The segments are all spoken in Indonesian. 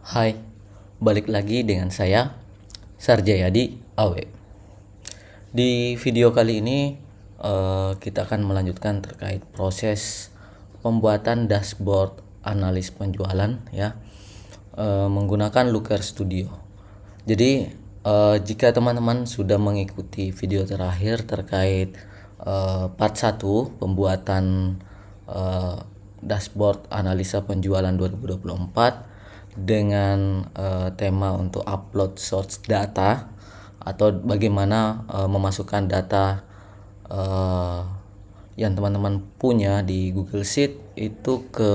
Hai, balik lagi dengan saya Sarjayadi Awe. Di video kali ini kita akan melanjutkan terkait proses pembuatan dashboard analis penjualan ya, menggunakan Looker Studio. Jadi jika teman-teman sudah mengikuti video terakhir terkait part 1 pembuatan dashboard analisa penjualan 2024 dengan tema untuk upload source data atau bagaimana memasukkan data yang teman-teman punya di Google Sheet itu ke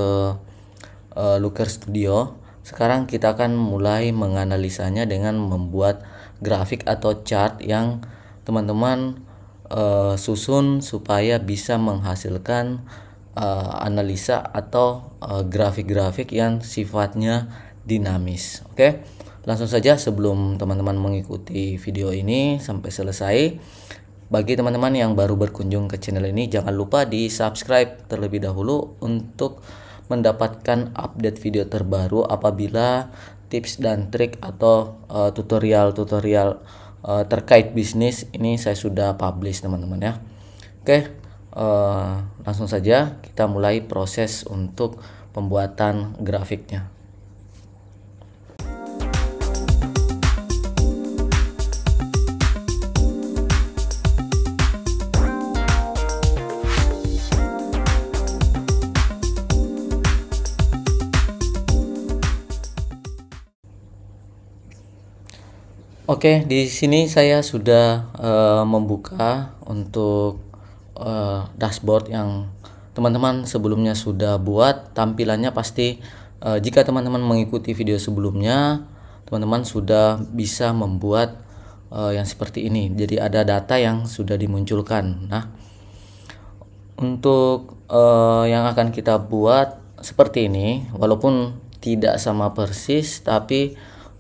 Looker Studio. Sekarang kita akan mulai menganalisanya dengan membuat grafik atau chart yang teman-teman susun supaya bisa menghasilkan analisa atau grafik-grafik yang sifatnya dinamis. Oke, langsung saja sebelum teman-teman mengikuti video ini sampai selesai. Bagi teman-teman yang baru berkunjung ke channel ini, jangan lupa di subscribe terlebih dahulu untuk mendapatkan update video terbaru apabila tips dan trik atau tutorial-tutorial terkait bisnis ini saya sudah publish teman-teman ya. Oke, langsung saja kita mulai proses untuk pembuatan grafiknya. Oke, di sini saya sudah membuka untuk dashboard yang teman-teman sebelumnya sudah buat. Tampilannya pasti jika teman-teman mengikuti video sebelumnya, teman-teman sudah bisa membuat yang seperti ini. Jadi ada data yang sudah dimunculkan. Nah, untuk yang akan kita buat seperti ini, walaupun tidak sama persis, tapi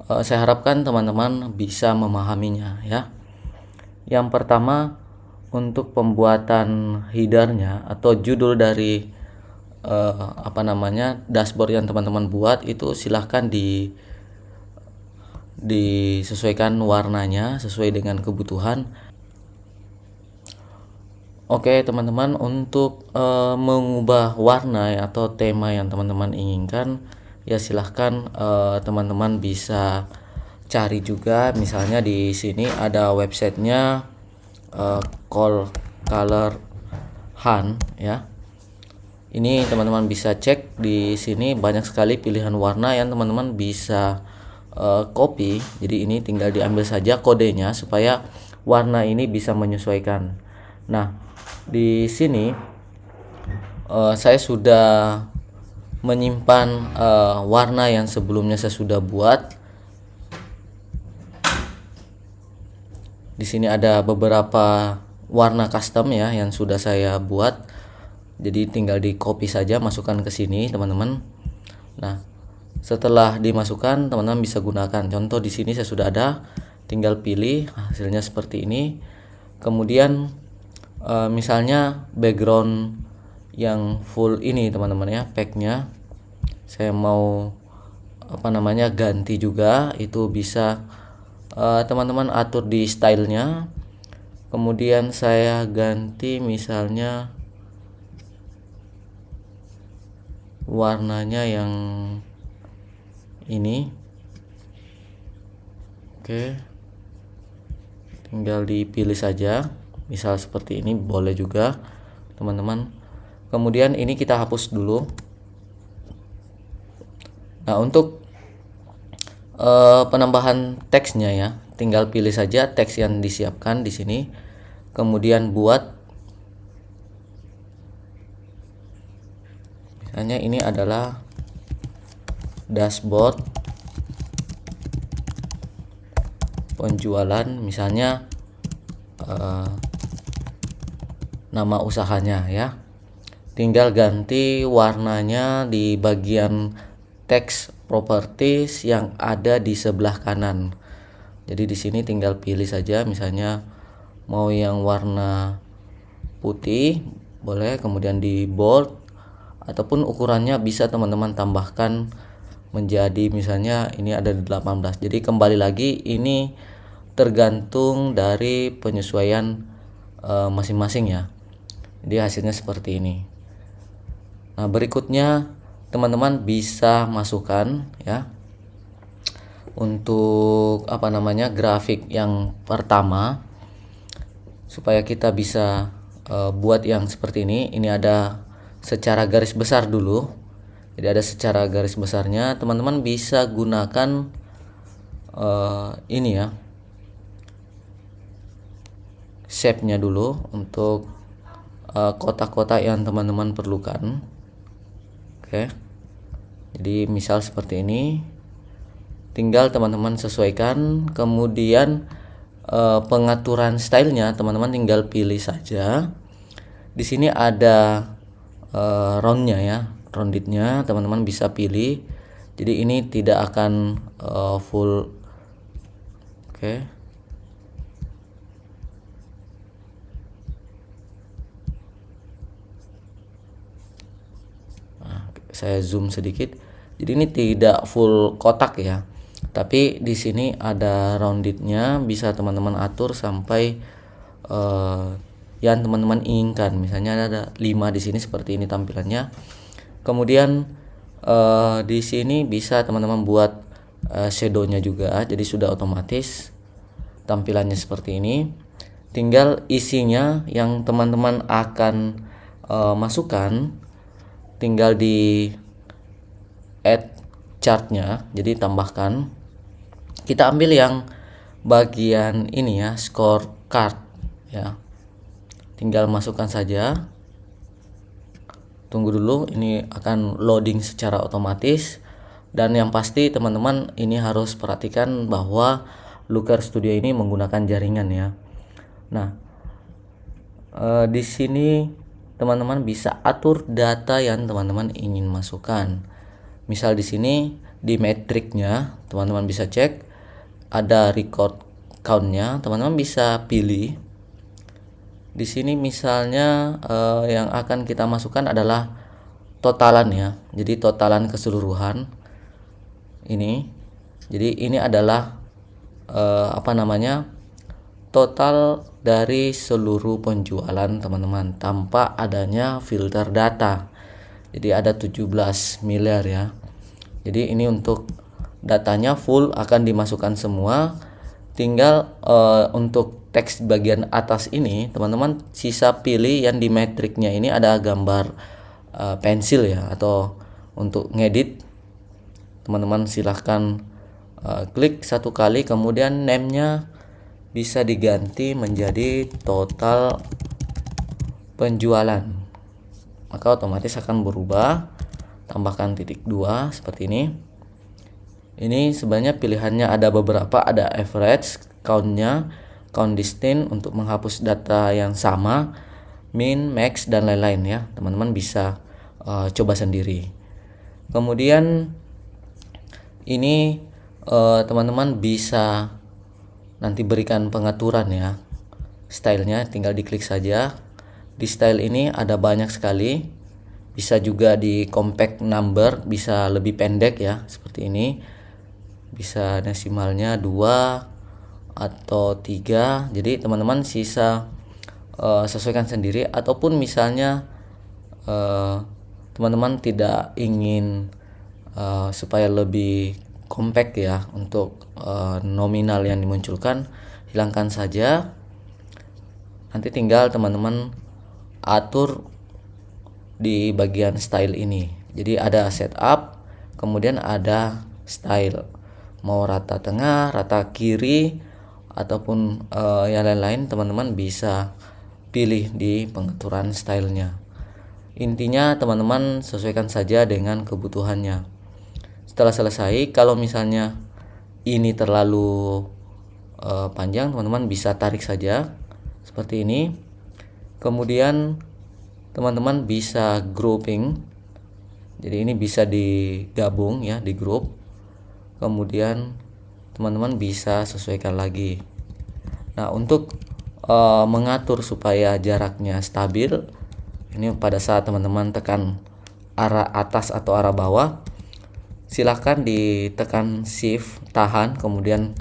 saya harapkan teman-teman bisa memahaminya ya. Yang pertama, untuk pembuatan headernya atau judul dari dashboard yang teman-teman buat itu silahkan disesuaikan warnanya sesuai dengan kebutuhan. Oke teman-teman, untuk mengubah warna atau tema yang teman-teman inginkan, ya silahkan teman-teman bisa cari juga. Misalnya di sini ada websitenya Call Color Hunt ya. Ini teman-teman bisa cek di sini, banyak sekali pilihan warna yang teman-teman bisa copy. Jadi ini tinggal diambil saja kodenya supaya warna ini bisa menyesuaikan. Nah, di sini saya sudah menyimpan warna yang sebelumnya saya sudah buat. Di sini ada beberapa warna custom ya yang sudah saya buat. Jadi tinggal di copy saja, masukkan ke sini teman-teman. Nah, setelah dimasukkan teman-teman bisa gunakan. Contoh di sini saya sudah ada, tinggal pilih hasilnya seperti ini. Kemudian misalnya background yang full ini teman-teman ya, packnya saya mau ganti juga, itu bisa teman-teman atur di stylenya. Kemudian saya ganti misalnya warnanya yang ini. Oke, tinggal dipilih saja, misal seperti ini boleh juga teman-teman. Kemudian ini kita hapus dulu. Nah, untuk penambahan teksnya ya, tinggal pilih saja teks yang disiapkan di sini. Kemudian buat, misalnya ini adalah dashboard penjualan, misalnya nama usahanya ya. Tinggal ganti warnanya di bagian teks properties yang ada di sebelah kanan. Jadi di sini tinggal pilih saja, misalnya mau yang warna putih boleh, kemudian di bold ataupun ukurannya bisa teman-teman tambahkan menjadi misalnya ini ada 18. Jadi kembali lagi ini tergantung dari penyesuaian masing-masing ya. Jadi hasilnya seperti ini. Nah, berikutnya teman-teman bisa masukkan ya untuk grafik yang pertama, supaya kita bisa buat yang seperti ini. Ini ada secara garis besar dulu. Jadi ada secara garis besarnya. Teman-teman bisa gunakan ini ya, shape-nya dulu untuk kotak-kotak yang teman-teman perlukan. Oke. Jadi misal seperti ini. Tinggal teman-teman sesuaikan. Kemudian pengaturan stylenya teman-teman tinggal pilih saja. Di sini ada roundnya ya, roundednya teman-teman bisa pilih. Jadi ini tidak akan full. Oke. Nah, saya zoom sedikit. Jadi ini tidak full kotak ya, tapi di sini ada roundednya, bisa teman-teman atur sampai yang teman-teman inginkan. Misalnya ada 5 di sini, seperti ini tampilannya. Kemudian di sini bisa teman-teman buat shadownya juga, jadi sudah otomatis tampilannya seperti ini. Tinggal isinya yang teman-teman akan masukkan, tinggal di add chartnya, jadi tambahkan. Kita ambil yang bagian ini ya, scorecard ya, tinggal masukkan saja. Tunggu dulu, ini akan loading secara otomatis. Dan yang pasti teman-teman ini harus perhatikan bahwa Looker Studio ini menggunakan jaringan ya. Nah, di sini teman-teman bisa atur data yang teman-teman ingin masukkan. Misal di sini di metriknya teman-teman bisa cek ada record countnya, teman-teman bisa pilih. Di sini misalnya yang akan kita masukkan adalah totalan ya, jadi totalan keseluruhan ini. Jadi ini adalah total dari seluruh penjualan teman-teman tanpa adanya filter data. Jadi ada 17 miliar ya. Jadi ini untuk datanya full akan dimasukkan semua. Tinggal untuk teks bagian atas ini teman-teman sisa pilih yang di metriknya. Ini ada gambar pensil ya, atau untuk ngedit teman-teman silahkan klik satu kali, kemudian name-nya bisa diganti menjadi total penjualan, maka otomatis akan berubah. Tambahkan titik 2 seperti ini. Ini sebenarnya pilihannya ada beberapa, ada average, count-nya, count distinct untuk menghapus data yang sama, min, max, dan lain-lain ya. Teman-teman bisa coba sendiri. Kemudian ini teman-teman bisa nanti berikan pengaturan ya, stylenya tinggal diklik saja. Di style ini ada banyak sekali, bisa juga di compact number, bisa lebih pendek ya, seperti ini. Bisa desimalnya 2 atau 3. Jadi teman-teman sisa sesuaikan sendiri. Ataupun misalnya teman-teman tidak ingin supaya lebih compact ya untuk nominal yang dimunculkan, hilangkan saja. Nanti tinggal teman-teman atur di bagian style ini. Jadi ada setup, kemudian ada style, mau rata tengah, rata kiri, ataupun yang lain-lain teman-teman bisa pilih di pengaturan stylenya. Intinya teman-teman sesuaikan saja dengan kebutuhannya. Setelah selesai, kalau misalnya ini terlalu panjang, teman-teman bisa tarik saja seperti ini. Kemudian teman-teman bisa grouping, jadi ini bisa digabung ya, di grup. Kemudian teman-teman bisa sesuaikan lagi. Nah, untuk mengatur supaya jaraknya stabil, ini pada saat teman-teman tekan arah atas atau arah bawah, silahkan ditekan shift, tahan, kemudian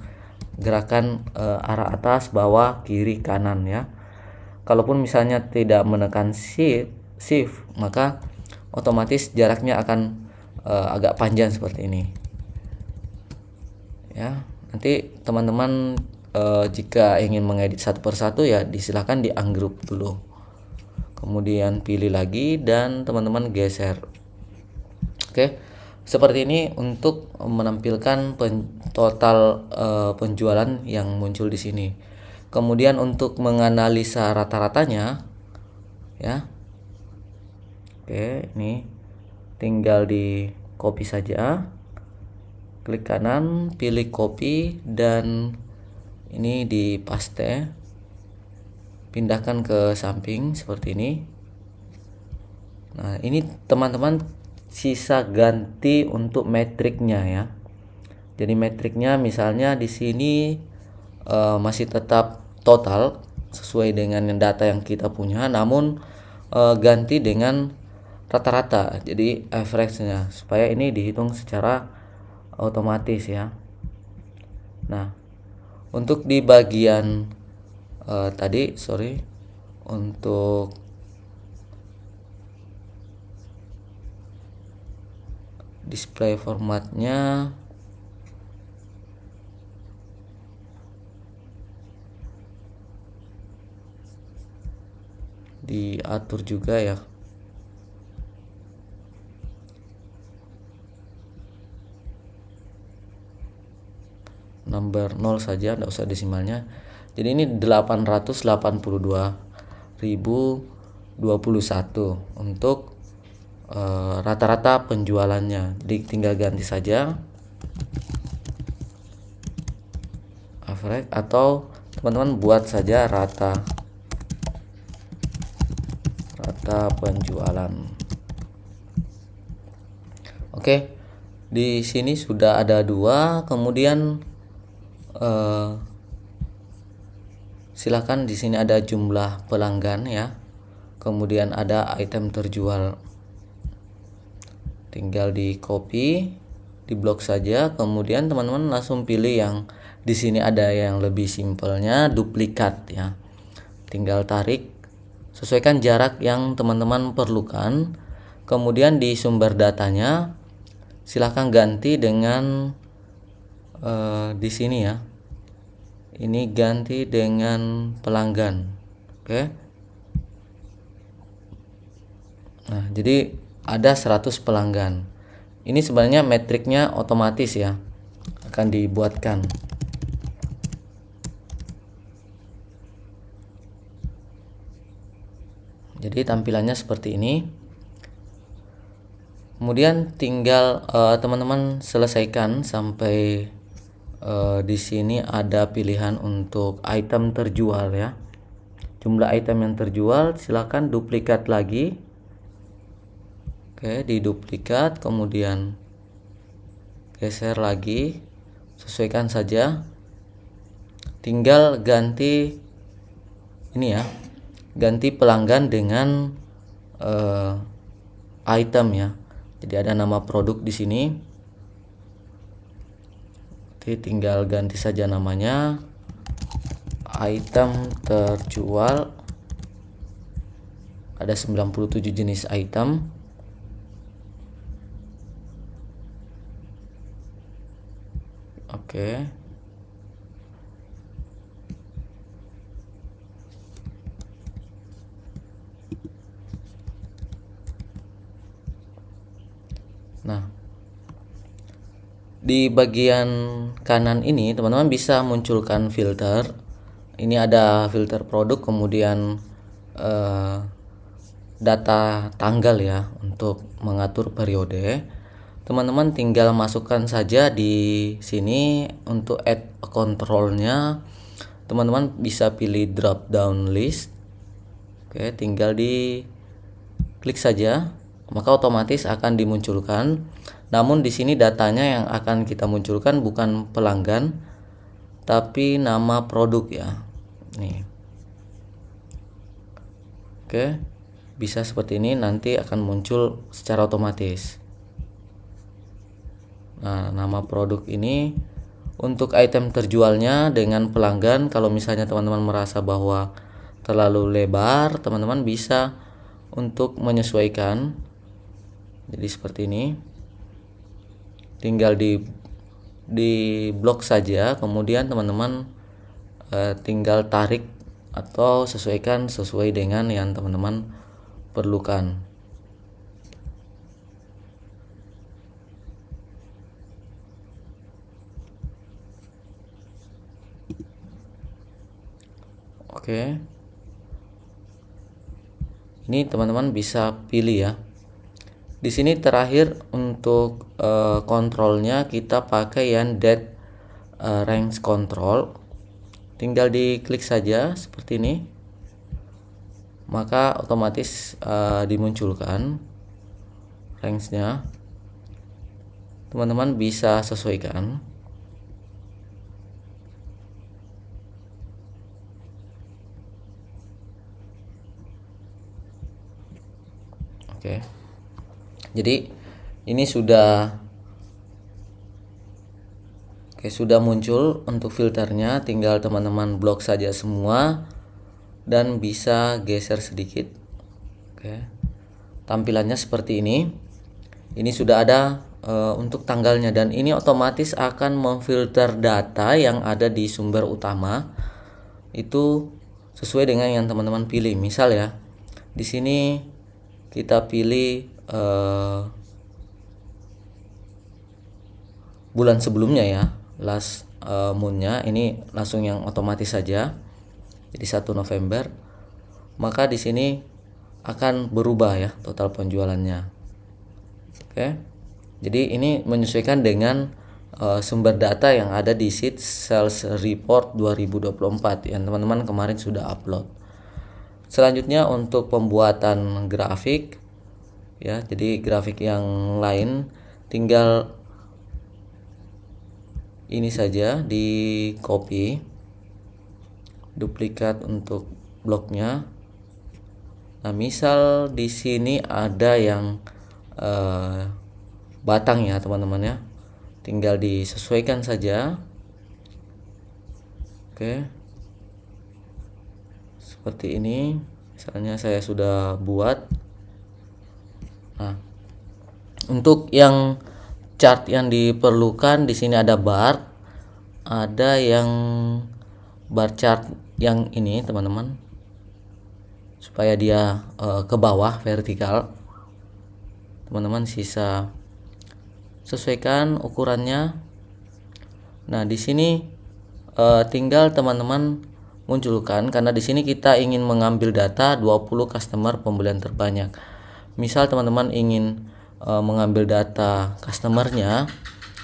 gerakan arah atas, bawah, kiri, kanan ya. Kalaupun misalnya tidak menekan shift, maka otomatis jaraknya akan agak panjang seperti ini ya. Nanti teman-teman jika ingin mengedit satu persatu ya disilahkan di ungroup dulu, kemudian pilih lagi dan teman-teman geser. Oke, seperti ini untuk menampilkan total penjualan yang muncul di sini. Kemudian untuk menganalisa rata-ratanya ya, oke, ini tinggal di copy saja, klik kanan, pilih copy, dan ini di paste, pindahkan ke samping seperti ini. Nah, ini teman-teman sisa ganti untuk metriknya ya. Jadi metriknya misalnya di sini masih tetap total sesuai dengan data yang kita punya, namun ganti dengan rata-rata, jadi average-nya, supaya ini dihitung secara otomatis ya. Nah, untuk di bagian untuk display formatnya diatur juga ya. Number 0 saja, tidak usah desimalnya. Jadi ini 882.021 untuk rata-rata penjualannya. Jadi tinggal ganti saja average, atau teman-teman buat saja rata penjualan. Oke, di sini sudah ada dua. Kemudian silahkan di sini ada jumlah pelanggan ya, kemudian ada item terjual. Tinggal di copy, di blok saja, kemudian teman-teman langsung pilih yang di sini ada yang lebih simpelnya, duplikat ya. Tinggal tarik, sesuaikan jarak yang teman-teman perlukan. Kemudian di sumber datanya silahkan ganti dengan di sini ya. Ini ganti dengan pelanggan. Oke. Nah, jadi ada 100 pelanggan. Ini sebenarnya metriknya otomatis ya, akan dibuatkan. Jadi tampilannya seperti ini. Kemudian tinggal teman-teman selesaikan sampai di sini ada pilihan untuk item terjual ya. Jumlah item yang terjual, silakan duplikat lagi. Oke, diduplikat, kemudian geser lagi, sesuaikan saja. Tinggal ganti ini ya, ganti pelanggan dengan item ya. Jadi ada nama produk di sini. Oke, tinggal ganti saja namanya, item terjual. Ada 97 jenis item. Oke. Nah, di bagian kanan ini teman-teman bisa munculkan filter. Ini ada filter produk, kemudian data tanggal ya untuk mengatur periode. Teman-teman tinggal masukkan saja di sini. Untuk add controlnya teman-teman bisa pilih drop down list. Oke, tinggal di klik saja, maka otomatis akan dimunculkan. Namun di sini datanya yang akan kita munculkan bukan pelanggan, tapi nama produk ya. Nih. Oke, bisa seperti ini, nanti akan muncul secara otomatis. Nah, nama produk ini untuk item terjualnya dengan pelanggan. Kalau misalnya teman-teman merasa bahwa terlalu lebar, teman-teman bisa untuk menyesuaikan. Jadi seperti ini. Tinggal di blok saja, kemudian teman-teman tinggal tarik atau sesuaikan sesuai dengan yang teman-teman perlukan. Oke. Ini teman-teman bisa pilih ya. Di sini terakhir untuk kontrolnya kita pakai yang dead range control. Tinggal diklik saja seperti ini, maka otomatis dimunculkan range-nya. Teman-teman bisa sesuaikan. Oke. Jadi ini sudah muncul untuk filternya, tinggal teman-teman blok saja semua dan bisa geser sedikit. Oke. Tampilannya seperti ini. Ini sudah ada untuk tanggalnya, dan ini otomatis akan memfilter data yang ada di sumber utama itu sesuai dengan yang teman-teman pilih. Misal ya, di sini kita pilih bulan sebelumnya ya, last month-nya, ini langsung yang otomatis saja. Jadi 1 November. Maka di sini akan berubah ya total penjualannya. Oke. Jadi ini menyesuaikan dengan sumber data yang ada di sheet sales report 2024 yang teman-teman kemarin sudah upload. Selanjutnya untuk pembuatan grafik ya, jadi grafik yang lain tinggal ini saja di copy, duplikat untuk bloknya. Nah, misal di sini ada yang batang ya teman-teman ya, tinggal disesuaikan saja. Oke, seperti ini. Misalnya saya sudah buat. Nah, untuk yang chart yang diperlukan di sini ada bar, ada yang bar chart yang ini teman-teman, supaya dia ke bawah vertikal. Teman-teman sisa sesuaikan ukurannya. Nah, di sini tinggal teman-teman munculkan, karena di sini kita ingin mengambil data 20 customer pembelian terbanyak. Misal teman-teman ingin mengambil data customernya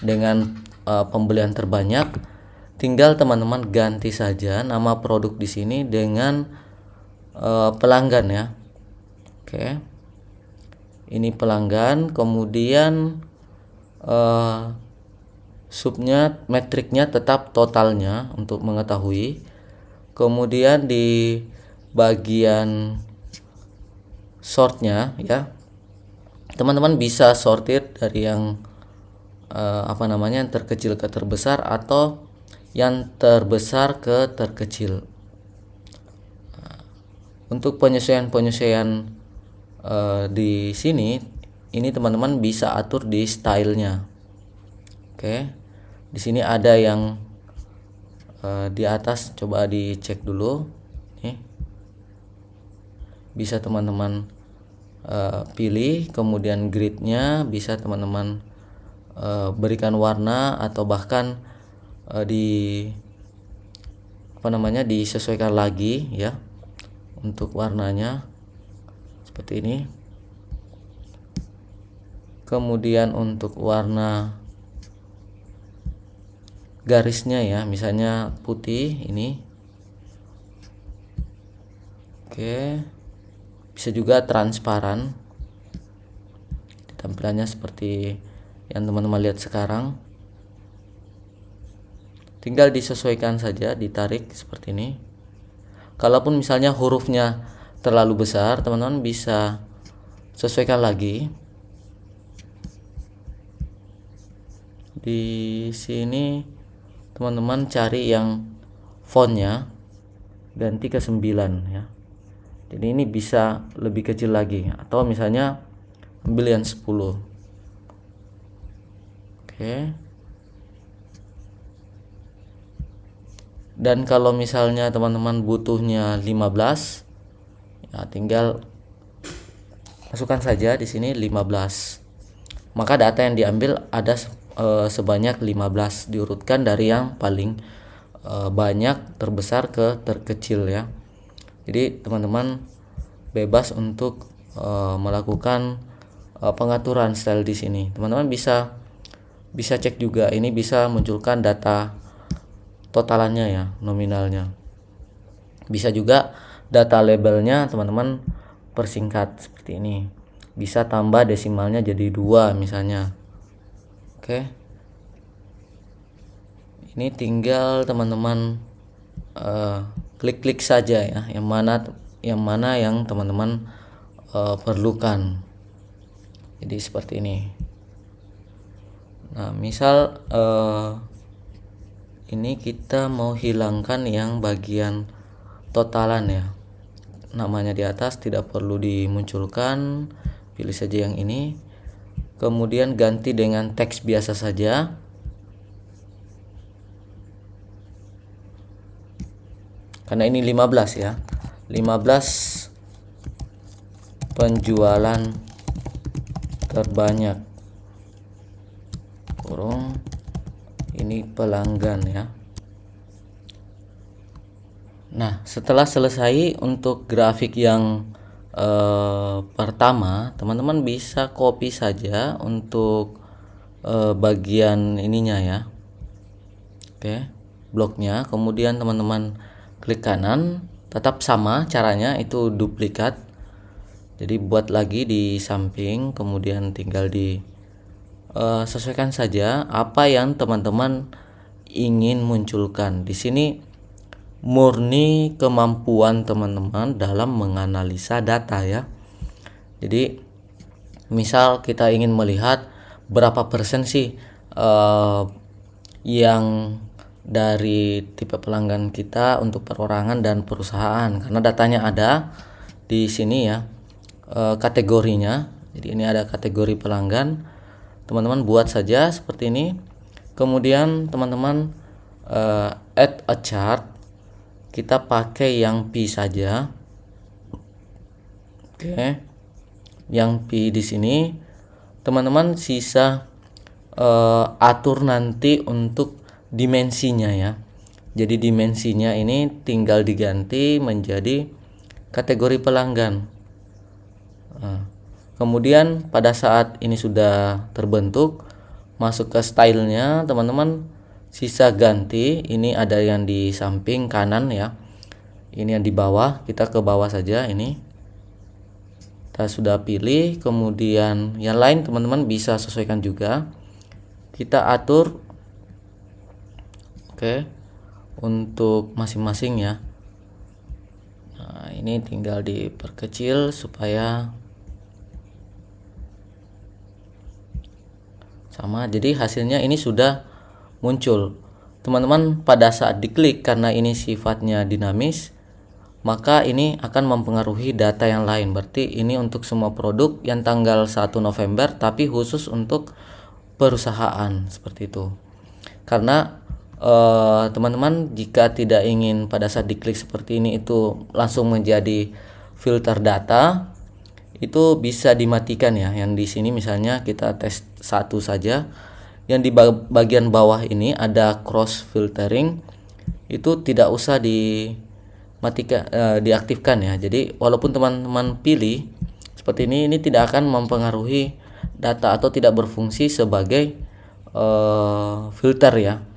dengan pembelian terbanyak, tinggal teman-teman ganti saja nama produk di sini dengan pelanggan ya. Oke. Ini pelanggan, kemudian subnya, metriknya tetap totalnya untuk mengetahui. Kemudian di bagian sortnya ya, teman-teman bisa sortir dari yang yang terkecil ke terbesar atau yang terbesar ke terkecil. Untuk penyesuaian di sini, ini teman-teman bisa atur di stylenya. Oke, di sini ada yang di atas, coba dicek dulu. Nih, bisa teman-teman pilih, kemudian gridnya bisa teman-teman berikan warna atau bahkan disesuaikan lagi ya untuk warnanya seperti ini. Kemudian untuk warna garisnya ya, misalnya putih ini. Oke, bisa juga transparan. Tampilannya seperti yang teman-teman lihat sekarang. Tinggal disesuaikan saja, ditarik seperti ini. Kalaupun misalnya hurufnya terlalu besar, teman-teman bisa sesuaikan lagi. Di sini teman-teman cari yang fontnya ganti ke 9 ya. Jadi ini bisa lebih kecil lagi, atau misalnya ambil yang 10. Oke. Dan kalau misalnya teman-teman butuhnya 15, ya tinggal masukkan saja di sini 15. Maka data yang diambil ada sebanyak 15, diurutkan dari yang paling banyak terbesar ke terkecil ya. Jadi teman-teman bebas untuk melakukan pengaturan style di sini. Teman-teman bisa cek juga, ini bisa munculkan data totalannya ya, nominalnya. Bisa juga data labelnya teman-teman persingkat seperti ini. Bisa tambah desimalnya jadi 2 misalnya. Oke. Ini tinggal teman-teman klik-klik saja ya, yang mana yang teman-teman perlukan. Jadi seperti ini. Nah, misal ini kita mau hilangkan yang bagian totalan ya. Namanya di atas tidak perlu dimunculkan. Pilih saja yang ini. Kemudian ganti dengan teks biasa saja. Karena ini 15 ya. 15 penjualan terbanyak. Kurung ini pelanggan ya. Nah, setelah selesai untuk grafik yang pertama, teman-teman bisa copy saja untuk bagian ininya ya. Oke, bloknya. Kemudian teman-teman klik kanan, tetap sama caranya, itu duplikat. Jadi buat lagi di samping, kemudian tinggal di sesuaikan saja apa yang teman-teman ingin munculkan. Di sini murni kemampuan teman-teman dalam menganalisa data ya. Jadi misal kita ingin melihat berapa persen sih yang dari tipe pelanggan kita untuk perorangan dan perusahaan, karena datanya ada di sini ya, kategorinya. Jadi ini ada kategori pelanggan, teman-teman buat saja seperti ini. Kemudian teman-teman add a chart, kita pakai yang P saja. Oke, yang P di sini teman-teman sisa atur nanti untuk dimensinya ya. Jadi dimensinya ini tinggal diganti menjadi kategori pelanggan. Nah, kemudian pada saat ini sudah terbentuk, masuk ke stylenya, teman-teman sisa ganti. Ini ada yang di samping kanan ya, ini yang di bawah, kita ke bawah saja. Ini kita sudah pilih. Kemudian yang lain teman-teman bisa sesuaikan juga, kita atur. Oke, untuk masing-masing ya. Nah, ini tinggal diperkecil supaya sama. Jadi hasilnya ini sudah muncul. Teman-teman pada saat diklik, karena ini sifatnya dinamis, maka ini akan mempengaruhi data yang lain. Berarti ini untuk semua produk yang tanggal 1 November, tapi khusus untuk perusahaan seperti itu. Karena teman-teman jika tidak ingin pada saat diklik seperti ini itu langsung menjadi filter data, itu bisa dimatikan ya. Yang di sini misalnya kita tes satu saja, yang di bagian bawah ini ada cross filtering, itu tidak usah dimatikan, diaktifkan ya. Jadi walaupun teman-teman pilih seperti ini tidak akan mempengaruhi data atau tidak berfungsi sebagai filter ya.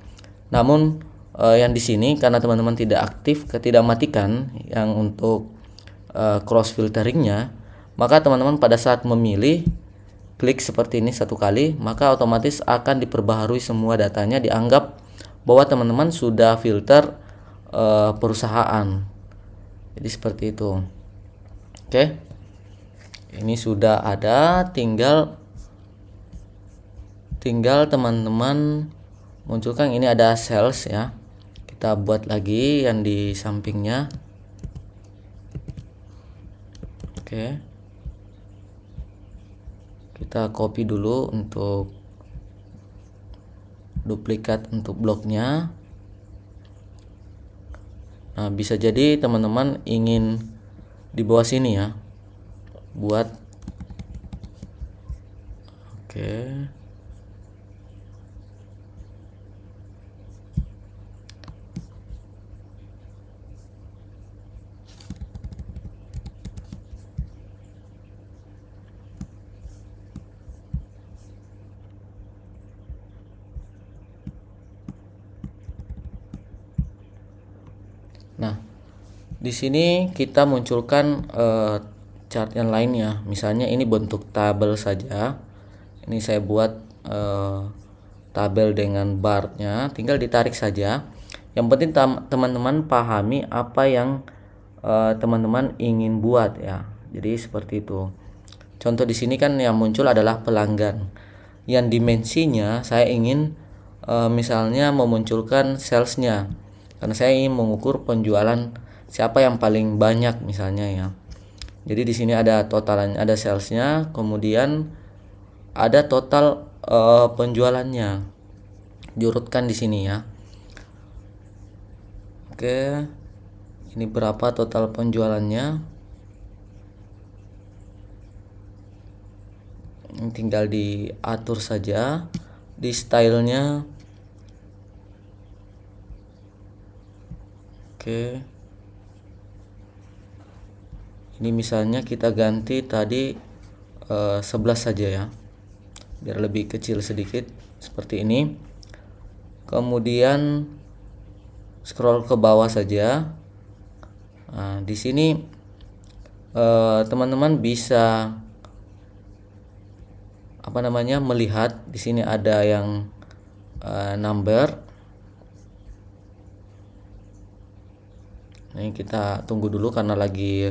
Namun yang di sini karena teman-teman tidak aktif, tidak matikan yang untuk cross filteringnya, maka teman-teman pada saat memilih klik seperti ini satu kali, maka otomatis akan diperbaharui semua datanya, dianggap bahwa teman-teman sudah filter perusahaan. Jadi seperti itu. Oke, ini sudah ada, tinggal tinggal teman-teman munculkan, ini ada sales ya, kita buat lagi yang di sampingnya. Oke, kita copy dulu untuk duplikat untuk bloknya. Nah, bisa jadi teman-teman ingin di bawah sini ya, buat oke. Nah, di sini kita munculkan chart yang lainnya. Misalnya ini bentuk tabel saja. Ini saya buat tabel dengan barnya, tinggal ditarik saja. Yang penting teman-teman pahami apa yang teman-teman ingin buat ya. Jadi seperti itu. Contoh di sini kan yang muncul adalah pelanggan. Yang dimensinya saya ingin misalnya memunculkan salesnya, karena saya ingin mengukur penjualan siapa yang paling banyak misalnya ya. Jadi di sini ada totalannya, ada salesnya, kemudian ada total penjualannya, diurutkan di sini ya. Oke, ini berapa total penjualannya, ini tinggal diatur saja di stylenya. Oke, ini misalnya kita ganti tadi 11 saja ya, biar lebih kecil sedikit seperti ini. Kemudian scroll ke bawah saja. Nah, di sini teman-teman bisa melihat di sini ada yang number. Ini kita tunggu dulu karena lagi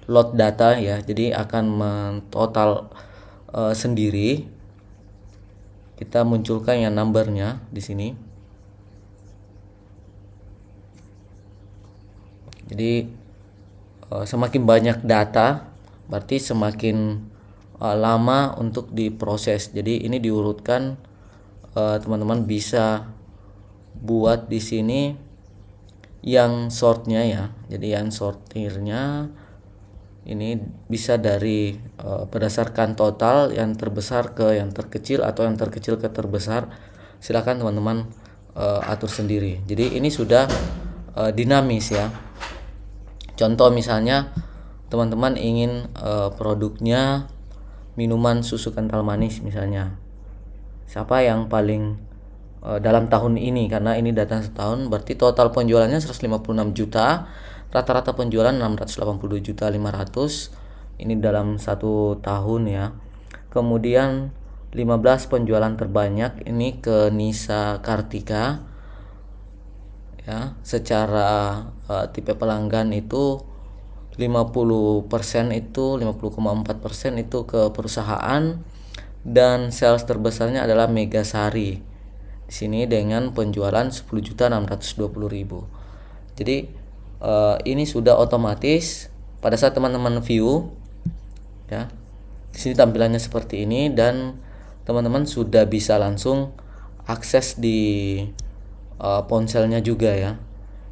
load data ya, jadi akan mentotal sendiri. Kita munculkan yang numbernya di sini. Jadi semakin banyak data berarti semakin lama untuk diproses. Jadi ini diurutkan, teman-teman bisa buat di sini yang sortnya ya. Jadi yang sortirnya ini bisa dari berdasarkan total yang terbesar ke yang terkecil atau yang terkecil ke terbesar. Silakan teman-teman atur sendiri. Jadi ini sudah dinamis ya. Contoh misalnya teman-teman ingin produknya minuman susu kental manis misalnya. Siapa yang paling dalam tahun ini, karena ini data setahun, berarti total penjualannya 156 juta, rata-rata penjualan 682.500.000 ini dalam satu tahun ya. Kemudian 15 penjualan terbanyak ini ke Nisa Kartika ya. Secara tipe pelanggan itu 50% itu 50,4% itu ke perusahaan, dan sales terbesarnya adalah Megasari di sini dengan penjualan 10.620.000. Jadi ini sudah otomatis pada saat teman-teman view ya. Di sini tampilannya seperti ini, dan teman-teman sudah bisa langsung akses di ponselnya juga ya.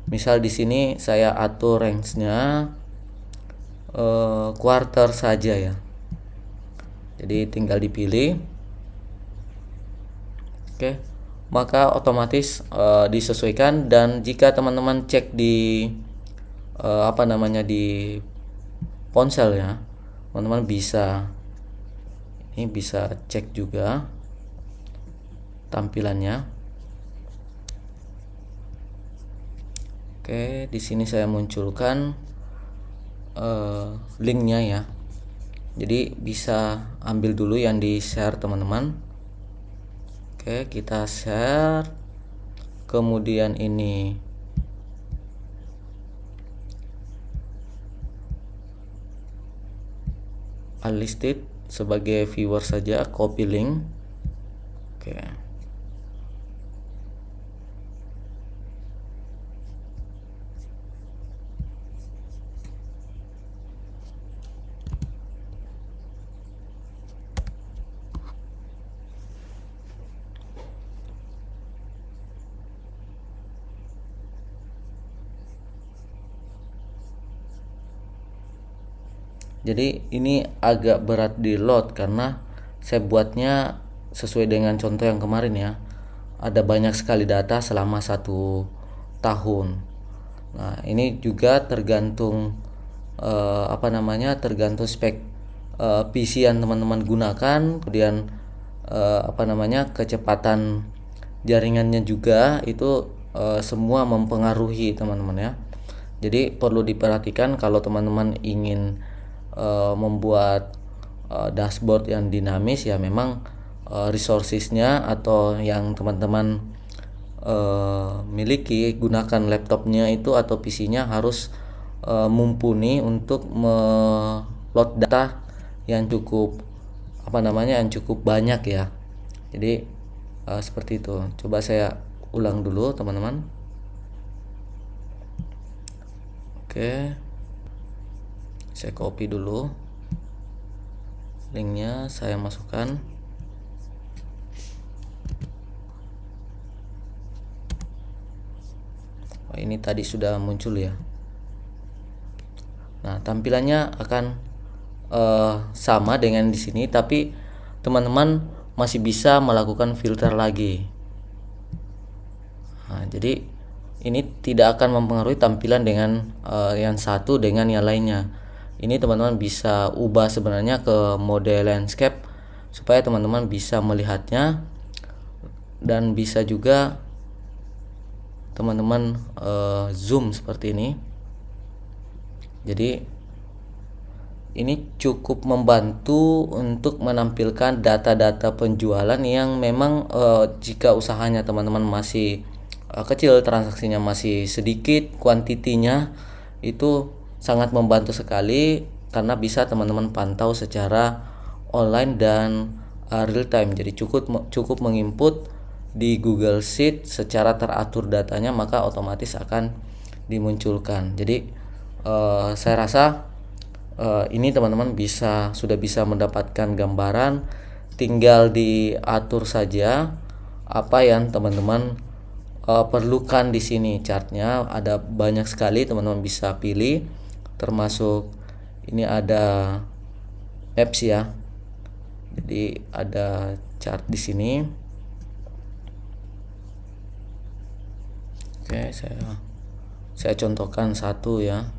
Misal di sini saya atur range-nya quarter saja ya. Jadi tinggal dipilih. Oke, maka otomatis disesuaikan. Dan jika teman-teman cek di di ponsel ya, teman-teman bisa cek juga tampilannya. Oke, di sini saya munculkan linknya ya. Jadi bisa ambil dulu yang di share teman-teman. Oke, kita share. Kemudian ini unlisted sebagai viewer saja, copy link. Oke. Jadi ini agak berat di load karena saya buatnya sesuai dengan contoh yang kemarin ya. Ada banyak sekali data selama 1 tahun. Nah, ini juga tergantung tergantung spek PC yang teman-teman gunakan, kemudian kecepatan jaringannya juga itu semua mempengaruhi teman-teman ya. Jadi perlu diperhatikan kalau teman-teman ingin membuat dashboard yang dinamis ya, memang resourcesnya atau yang teman-teman miliki, gunakan laptopnya itu atau PC-nya harus mumpuni untuk load data yang cukup yang cukup banyak ya. Jadi seperti itu. Coba saya ulang dulu teman-teman. Oke, saya copy dulu linknya, saya masukkan. Ini tadi sudah muncul ya. Nah, tampilannya akan sama dengan di sini, tapi teman-teman masih bisa melakukan filter lagi. Nah, jadi ini tidak akan mempengaruhi tampilan dengan yang satu dengan yang lainnya. Ini teman-teman bisa ubah sebenarnya ke mode landscape supaya teman-teman bisa melihatnya, dan bisa juga teman-teman zoom seperti ini. Jadi ini cukup membantu untuk menampilkan data-data penjualan yang memang jika usahanya teman-teman masih kecil, transaksinya masih sedikit, kuantitinya itu sangat membantu sekali karena bisa teman-teman pantau secara online dan real time. Jadi cukup menginput di Google Sheet secara teratur datanya, maka otomatis akan dimunculkan. Jadi saya rasa ini teman-teman sudah bisa mendapatkan gambaran, tinggal diatur saja apa yang teman-teman perlukan. Di sini chartnya ada banyak sekali, teman-teman bisa pilih, termasuk ini ada apps ya. Jadi ada chart di sini. Oke, saya contohkan satu ya.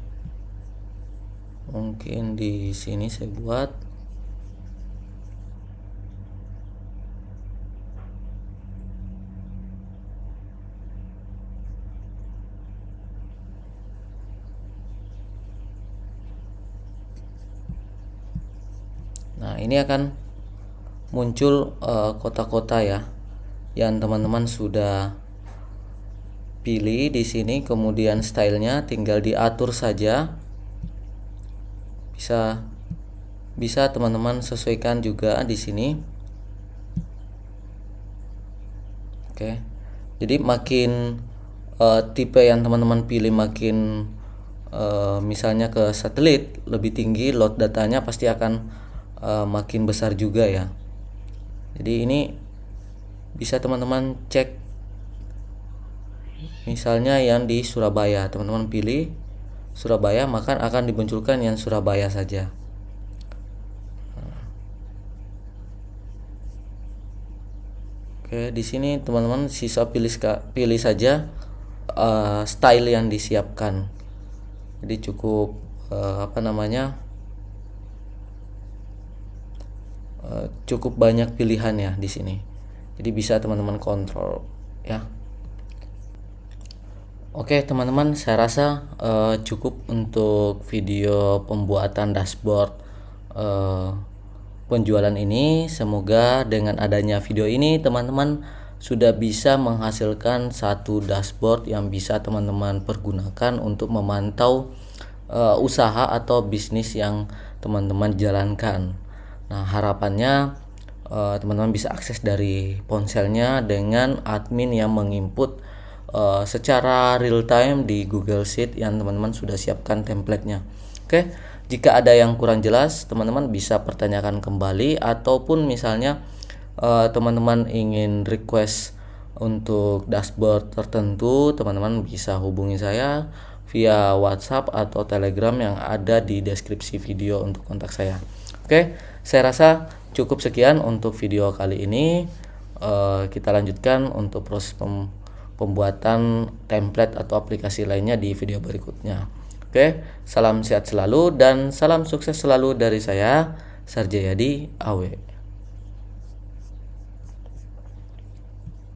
Mungkin di sini saya buat. Nah, ini akan muncul kota-kota ya yang teman-teman sudah pilih di sini, kemudian stylenya tinggal diatur saja. Bisa teman-teman sesuaikan juga di sini. Oke. Jadi makin tipe yang teman-teman pilih, makin misalnya ke satelit lebih tinggi, load datanya pasti akan makin besar juga ya. Jadi ini bisa teman-teman cek, misalnya yang di Surabaya, teman-teman pilih Surabaya, maka akan dimunculkan yang Surabaya saja. Oke, di sini teman-teman sisa pilih saja style yang disiapkan. Jadi cukup cukup banyak pilihan ya di sini. Jadi bisa teman-teman kontrol ya. Oke teman-teman, saya rasa cukup untuk video pembuatan dashboard penjualan ini. Semoga dengan adanya video ini teman-teman sudah bisa menghasilkan satu dashboard yang bisa teman-teman pergunakan untuk memantau usaha atau bisnis yang teman-teman jalankan. Nah, harapannya teman-teman bisa akses dari ponselnya dengan admin yang menginput secara real time di Google Sheet yang teman-teman sudah siapkan templatenya. Oke, jika ada yang kurang jelas, teman-teman bisa pertanyakan kembali, ataupun misalnya teman-teman ingin request untuk dashboard tertentu, teman-teman bisa hubungi saya via WhatsApp atau Telegram yang ada di deskripsi video untuk kontak saya. Oke, saya rasa cukup sekian untuk video kali ini. Kita lanjutkan untuk proses pembuatan template atau aplikasi lainnya di video berikutnya. Oke, salam sehat selalu dan salam sukses selalu dari saya, Sarjayadi Awe.